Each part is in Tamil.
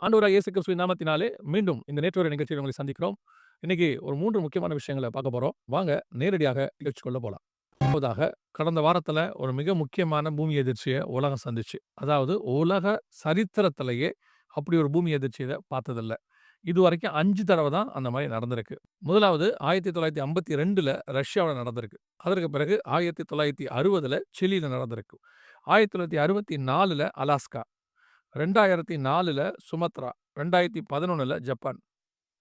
ஆண்டவராகிய இயேசு கிறிஸ்துவின் நாமத்தினாலே மீண்டும் இந்த நேற்று வரை நிகழ்ச்சியில் உங்களை சந்திக்கிறோம். இன்னைக்கு ஒரு 3 முக்கியமான விஷயங்கள பார்க்க போறோம். வாங்க நேரடியாக நிகழ்ச்சிக்குள்ள போலாம். முதலாவதாக கடந்த வாரத்துல ஒரு மிக முக்கியமான பூமி எதிர்ச்சிய உலகம் சந்திச்சு. அதாவது உலக சரித்திரத்திலேயே அப்படி ஒரு பூமி எதிர்ச்சிய பார்த்ததில்ல. இதுவரைக்கும் 5 தடவ தான் அந்த மாரி நடந்திருக்கு. முதலாவது 1952ல ரஷ்யாவுல நடந்திருக்கு. அதற்கு பிறகு 1960ல சிலில நடந்திருக்கு. 1964ல அலாஸ்கா, 2004ல சுமத்ரா, 2011ல ஜப்பான்.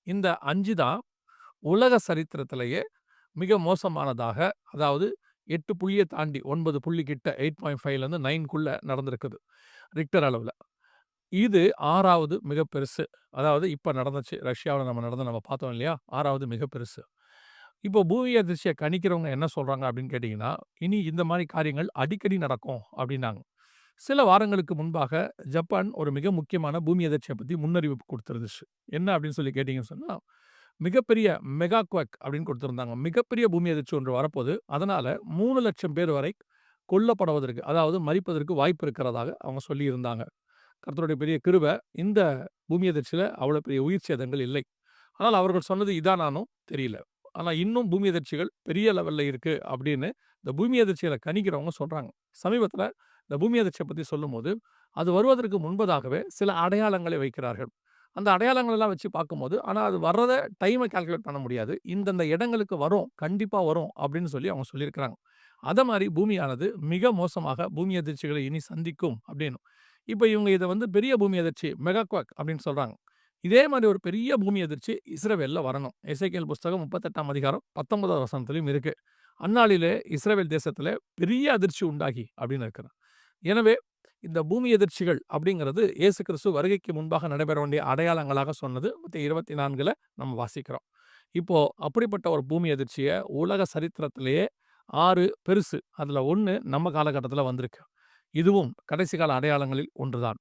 இந்த 5 தான் உலக சரித்திரத்திலேயே மிக மோசமானதாக, அதாவது 8 புள்ளிய தாண்டி 9 புள்ளி கிட்ட 8.5லேருந்து 9க்குள்ள நடந்திருக்குது ரிக்டர் அளவுல. இது 6வது மிக பெருசு. அதாவது இப்ப நடந்துச்சு. ரஷ்யாவுல நம்ம பார்த்தோம் இல்லையா? 6வது மிக பெருசு. இப்போ பூமி அதிர்ச்சிய கணிக்கிறவங்க என்ன சொல்றாங்க அப்படின்னு கேட்டீங்கன்னா, இனி இந்த மாரி காரியங்கள் அடிக்கடி நடக்கும் அப்படின்னாங்க. சில வாரங்களுக்கு முன்பாக ஜப்பான் ஒரு மிக முக்கியமான பூமி அதிர்ச்சிய பத்தி முன்னறிவிப்பு குடுத்திருந்துச்சு. என்ன அப்படின்னு சொல்லி கேட்டீங்கன்னு சொன்னா, மிகப்பெரிய மெகா குவேக் அப்படின்னு குடுத்திருந்தாங்க. மிகப்பெரிய பூமி அதிர்ச்சி ஒன்று வரப்போது. அதனால 3,00,000 பேர் வரை கொல்லப்படுவதற்கு, அதாவது மரிப்பதற்கு வாய்ப்பு இருக்கிறதாக அவங்க சொல்லியிருந்தாங்க. கர்த்தருடைய பெரிய கிருப, இந்த பூமி அதிர்ச்சியில அவ்வளோ பெரிய உயிர் சேதங்கள் இல்லை. ஆனால் அவர்கள் சொன்னது இதானான்னும் தெரியல. ஆனா இன்னும் பூமி அதிர்ச்சிகள் பெரிய லெவல்ல இருக்கு அப்படின்னு இந்த பூமி அதிர்ச்சிகள கணிக்கிறவங்க சொல்றாங்க. சமீபத்தில இந்த பூமி அதிர்ச்சிய பத்தி சொல்லும்போது, அது வருவதற்கு முன்பதாகவே சில அடையாளங்களை வைக்கிறார்கள். அந்த அடையாளங்கள் எல்லாம் வச்சு பார்க்கும்போது, ஆனா அது வர்றத டைம கால்குலேட் பண்ண முடியாது. இந்தந்த இடங்களுக்கு வரும், கண்டிப்பா வரும் அப்படின்னு சொல்லி அவங்க சொல்லியிருக்கிறாங்க. அத மாரி பூமியானது மிக மோசமாக பூமி அதிர்ச்சிகளை இனி சந்திக்கும் அப்படின்னு. இப்ப இவங்க இத வந்து பெரிய பூமி அதிர்ச்சி மெகா குவாக் அப்படின்னு சொல்றாங்க. இதே மாரி ஒரு பெரிய பூமி அதிர்ச்சி இஸ்ரவேல்ல வரணும். எசேக்கியேல் புஸ்தகம் 38ஆம் அதிகாரம் 19வது வசனத்திலும் இருக்கு. அந்நாளிலே இஸ்ரவேல் தேசத்திலே பெரிய அதிர்ச்சி உண்டாகி அப்படின்னு இருக்கிறார். எனவே இந்த பூமி எதிர்ச்சிகள் அப்படிங்கிறது இயேசு கிறிஸ்து வருகைக்கு முன்பாக நடைபெற வேண்டிய அடையாளங்களாக சொன்னது மத்தேயு 24ல நம்ம வாசிக்கிறோம். இப்போ அப்படிப்பட்ட ஒரு பூமி அதிர்ச்சிய உலக சரித்திரத்திலேயே 6 பெருசு. அதுல 1 நம்ம காலகட்டத்தில வந்திருக்கு. இதுவும் கடைசி கால அடையாளங்களில் ஒன்றுதான்.